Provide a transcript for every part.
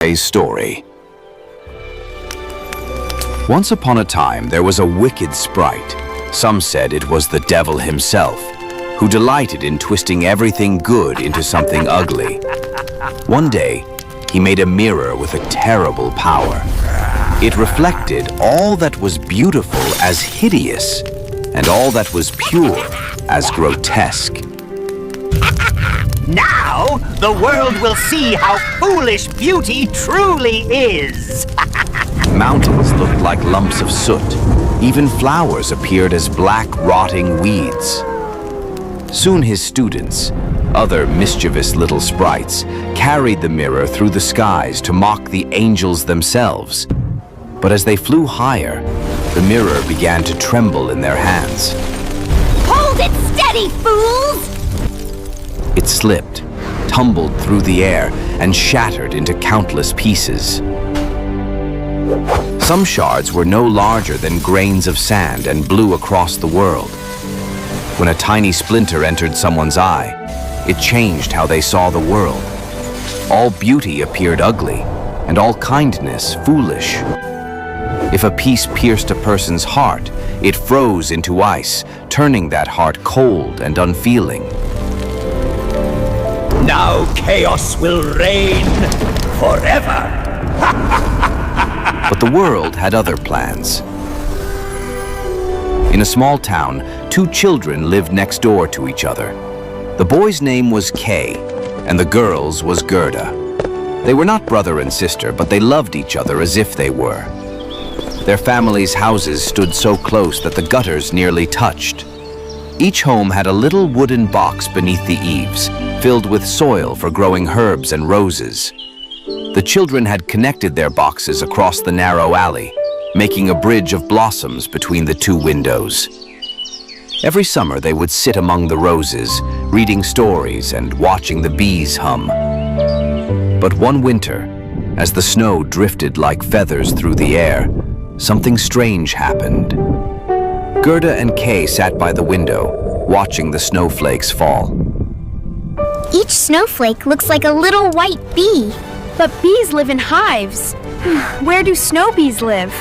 Today's story. Once upon a time, there was a wicked sprite. Some said it was the devil himself, who delighted in twisting everything good into something ugly. One day, he made a mirror with a terrible power. It reflected all that was beautiful as hideous, and all that was pure as grotesque. Now, the world will see how foolish beauty truly is. Mountains looked like lumps of soot. Even flowers appeared as black, rotting weeds. Soon his students, other mischievous little sprites, carried the mirror through the skies to mock the angels themselves. But as they flew higher, the mirror began to tremble in their hands. Hold it steady, fools! It slipped, tumbled through the air, and shattered into countless pieces. Some shards were no larger than grains of sand and blew across the world. When a tiny splinter entered someone's eye, it changed how they saw the world. All beauty appeared ugly, and all kindness foolish. If a piece pierced a person's heart, it froze into ice, turning that heart cold and unfeeling. Now chaos will reign forever. But the world had other plans. In a small town, two children lived next door to each other. The boy's name was Kay, and the girl's was Gerda. They were not brother and sister, but they loved each other as if they were. Their families' houses stood so close that the gutters nearly touched. Each home had a little wooden box beneath the eaves, filled with soil for growing herbs and roses. The children had connected their boxes across the narrow alley, making a bridge of blossoms between the two windows. Every summer they would sit among the roses, reading stories and watching the bees hum. But one winter, as the snow drifted like feathers through the air, something strange happened. Gerda and Kay sat by the window, watching the snowflakes fall. Each snowflake looks like a little white bee. But bees live in hives. Where do snow bees live?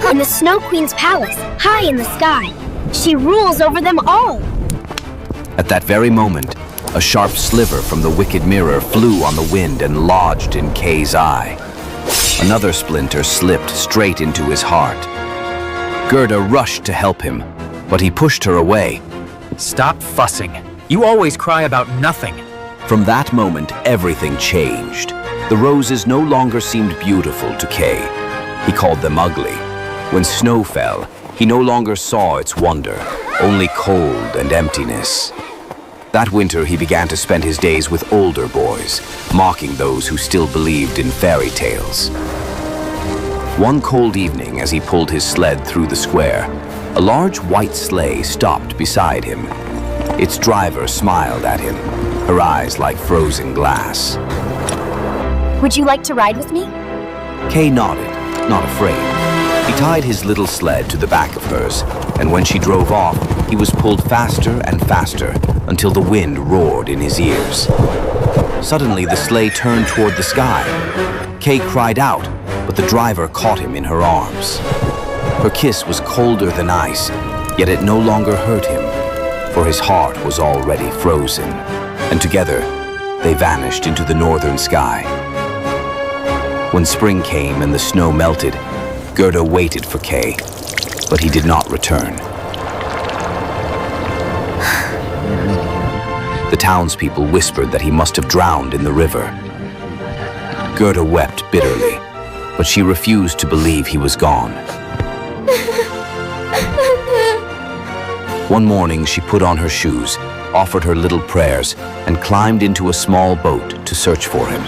In the Snow Queen's palace, high in the sky. She rules over them all. At that very moment, a sharp sliver from the wicked mirror flew on the wind and lodged in Kay's eye. Another splinter slipped straight into his heart. Gerda rushed to help him, but he pushed her away. Stop fussing. You always cry about nothing. From that moment, everything changed. The roses no longer seemed beautiful to Kay. He called them ugly. When snow fell, he no longer saw its wonder, only cold and emptiness. That winter, he began to spend his days with older boys, mocking those who still believed in fairy tales. One cold evening, as he pulled his sled through the square, a large white sleigh stopped beside him. Its driver smiled at him, her eyes like frozen glass. Would you like to ride with me? Kay nodded, not afraid. He tied his little sled to the back of hers, and when she drove off, he was pulled faster and faster until the wind roared in his ears. Suddenly, the sleigh turned toward the sky. Kay cried out, but the driver caught him in her arms. Her kiss was colder than ice, yet it no longer hurt him, for his heart was already frozen, and together they vanished into the northern sky. When spring came and the snow melted, Gerda waited for Kay, but he did not return. The townspeople whispered that he must have drowned in the river. Gerda wept bitterly, but she refused to believe he was gone. One morning, she put on her shoes, offered her little prayers, and climbed into a small boat to search for him.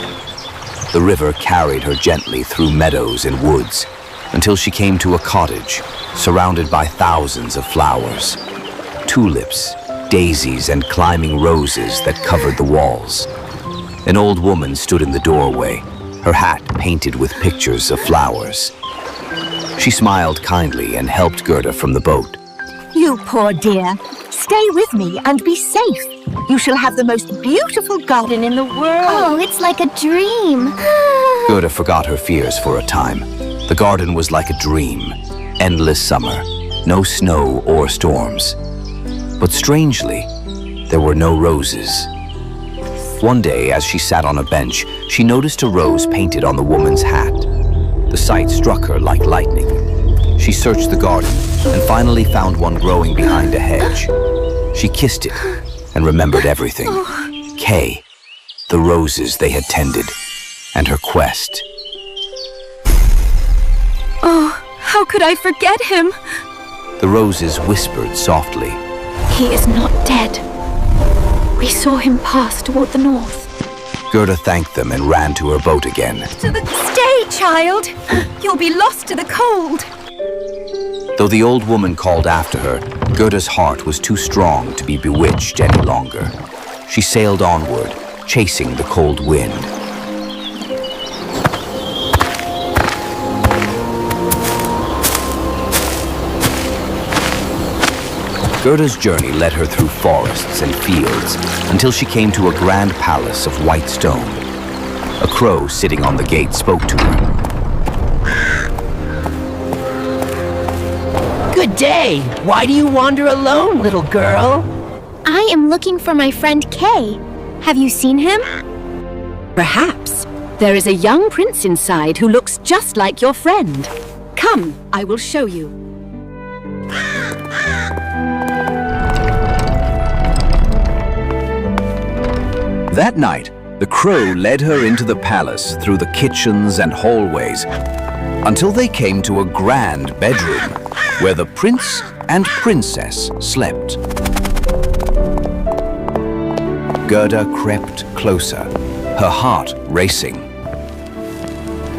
The river carried her gently through meadows and woods until she came to a cottage surrounded by thousands of flowers. Tulips, daisies, and climbing roses that covered the walls. An old woman stood in the doorway, her hat painted with pictures of flowers. She smiled kindly and helped Gerda from the boat. You poor dear. Stay with me and be safe. You shall have the most beautiful garden in the world. Oh, it's like a dream. Gerda forgot her fears for a time. The garden was like a dream. Endless summer, no snow or storms. But strangely, there were no roses. One day, as she sat on a bench, she noticed a rose painted on the woman's hat. The sight struck her like lightning. She searched the garden and finally found one growing behind a hedge. She kissed it and remembered everything. Kay, the roses they had tended, and her quest. Oh, how could I forget him? The roses whispered softly. He is not dead. We saw him pass toward the north. Gerda thanked them and ran to her boat again. Stay, child! You'll be lost to the cold. Though the old woman called after her, Gerda's heart was too strong to be bewitched any longer. She sailed onward, chasing the cold wind. Gerda's journey led her through forests and fields until she came to a grand palace of white stone. A crow sitting on the gate spoke to her. Good day. Why do you wander alone, little girl? I am looking for my friend Kay. Have you seen him? Perhaps. There is a young prince inside who looks just like your friend. Come, I will show you. That night, the crow led her into the palace through the kitchens and hallways until they came to a grand bedroom where the prince and princess slept. Gerda crept closer, her heart racing.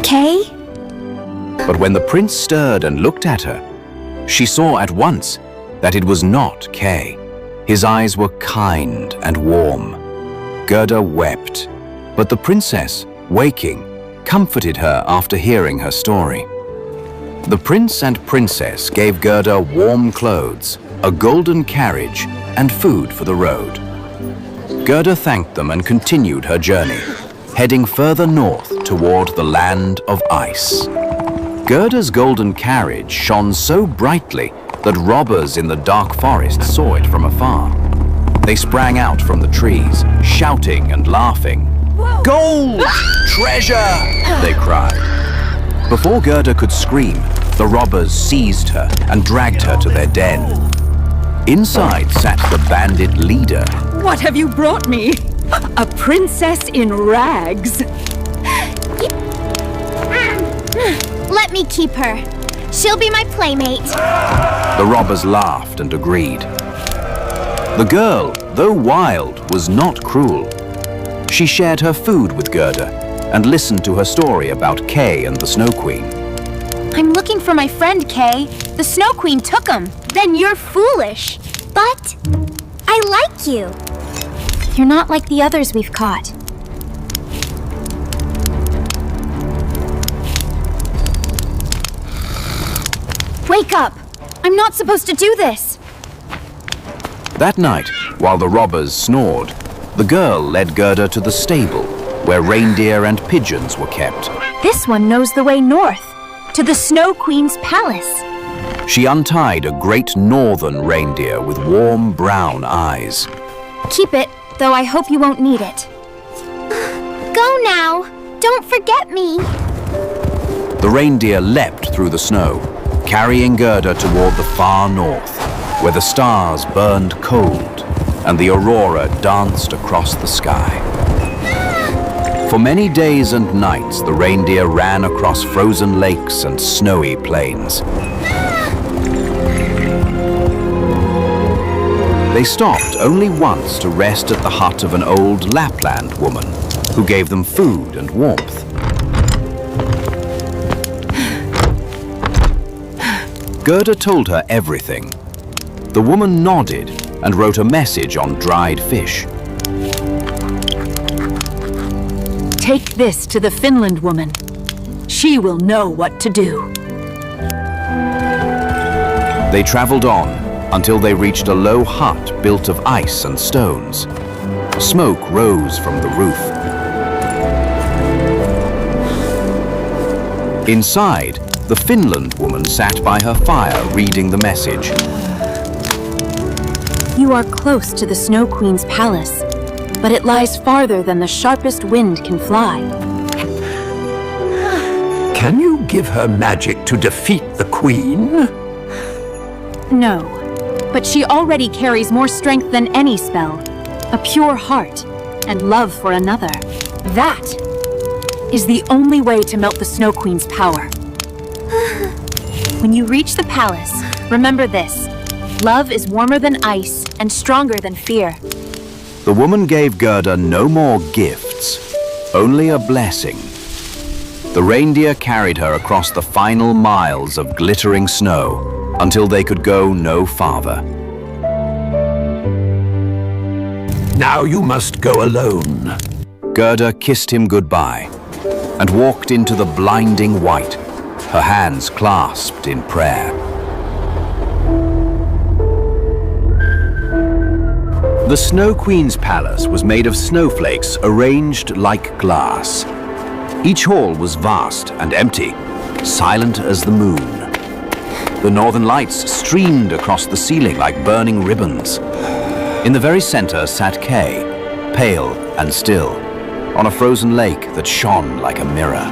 Kay? But when the prince stirred and looked at her, she saw at once that it was not Kay. His eyes were kind and warm. Gerda wept, but the princess, waking, comforted her after hearing her story. The prince and princess gave Gerda warm clothes, a golden carriage, and food for the road. Gerda thanked them and continued her journey, heading further north toward the land of ice. Gerda's golden carriage shone so brightly that robbers in the dark forest saw it from afar. They sprang out from the trees, shouting and laughing. Whoa. "Gold! Treasure!" they cried. Before Gerda could scream, the robbers seized her and dragged her to their den. Inside sat the bandit leader. What have you brought me? A princess in rags. Let me keep her. She'll be my playmate. The robbers laughed and agreed. The girl, though wild, was not cruel. She shared her food with Gerda and listened to her story about Kay and the Snow Queen. I'm looking for my friend Kay. The Snow Queen took him. Then you're foolish. But I like you. You're not like the others we've caught. Wake up! I'm not supposed to do this. That night, while the robbers snored, the girl led Gerda to the stable, where reindeer and pigeons were kept. This one knows the way north, to the Snow Queen's palace. She untied a great northern reindeer with warm brown eyes. Keep it, though I hope you won't need it. Go now. Don't forget me. The reindeer leapt through the snow, carrying Gerda toward the far north, where the stars burned cold and the aurora danced across the sky. For many days and nights, the reindeer ran across frozen lakes and snowy plains. They stopped only once to rest at the hut of an old Lapland woman who gave them food and warmth. Gerda told her everything. The woman nodded and wrote a message on dried fish. Take this to the Finland woman. She will know what to do. They traveled on, until they reached a low hut built of ice and stones. Smoke rose from the roof. Inside, the Finland woman sat by her fire reading the message. You are close to the Snow Queen's palace, but it lies farther than the sharpest wind can fly. Can you give her magic to defeat the queen? No, but she already carries more strength than any spell. A pure heart and love for another. That is the only way to melt the Snow Queen's power. When you reach the palace, remember this. Love is warmer than ice and stronger than fear. The woman gave Gerda no more gifts, only a blessing. The reindeer carried her across the final miles of glittering snow until they could go no farther. Now you must go alone. Gerda kissed him goodbye and walked into the blinding white, her hands clasped in prayer. The Snow Queen's palace was made of snowflakes arranged like glass. Each hall was vast and empty, silent as the moon. The northern lights streamed across the ceiling like burning ribbons. In the very center sat Kay, pale and still, on a frozen lake that shone like a mirror.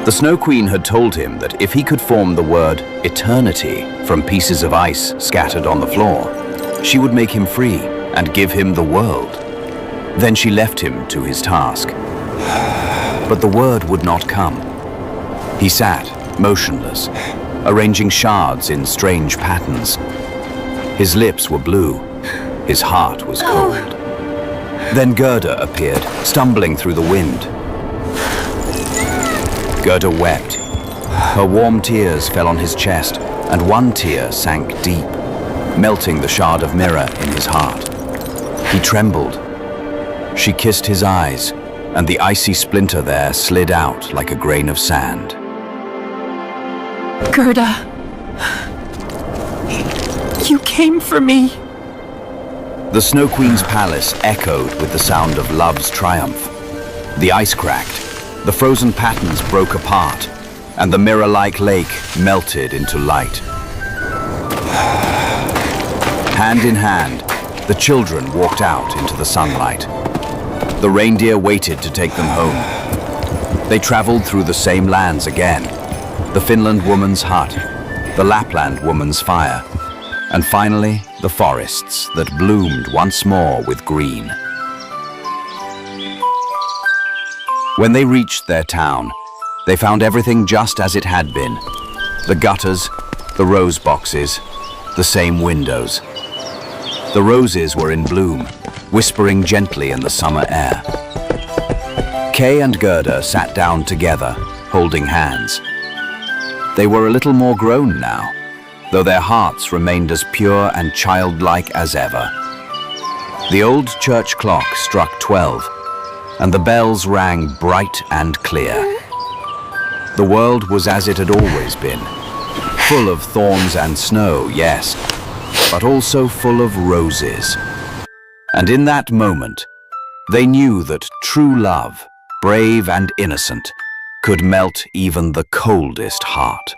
The Snow Queen had told him that if he could form the word eternity from pieces of ice scattered on the floor, she would make him free and give him the world. Then she left him to his task. But the word would not come. He sat, motionless, arranging shards in strange patterns. His lips were blue. His heart was cold. Then Gerda appeared, stumbling through the wind. Gerda wept. Her warm tears fell on his chest, and one tear sank deep, melting the shard of mirror in his heart. He trembled. She kissed his eyes, and the icy splinter there slid out like a grain of sand. Gerda, you came for me. The Snow Queen's palace echoed with the sound of love's triumph. The ice cracked, the frozen patterns broke apart, and the mirror-like lake melted into light. Hand in hand, the children walked out into the sunlight. The reindeer waited to take them home. They traveled through the same lands again. The Finland woman's hut, the Lapland woman's fire, and finally, the forests that bloomed once more with green. When they reached their town, they found everything just as it had been. The gutters, the rose boxes, the same windows. The roses were in bloom, whispering gently in the summer air. Kay and Gerda sat down together, holding hands. They were a little more grown now, though their hearts remained as pure and childlike as ever. The old church clock struck 12, and the bells rang bright and clear. The world was as it had always been, full of thorns and snow, yes, but also full of roses. And in that moment, they knew that true love, brave and innocent, could melt even the coldest heart.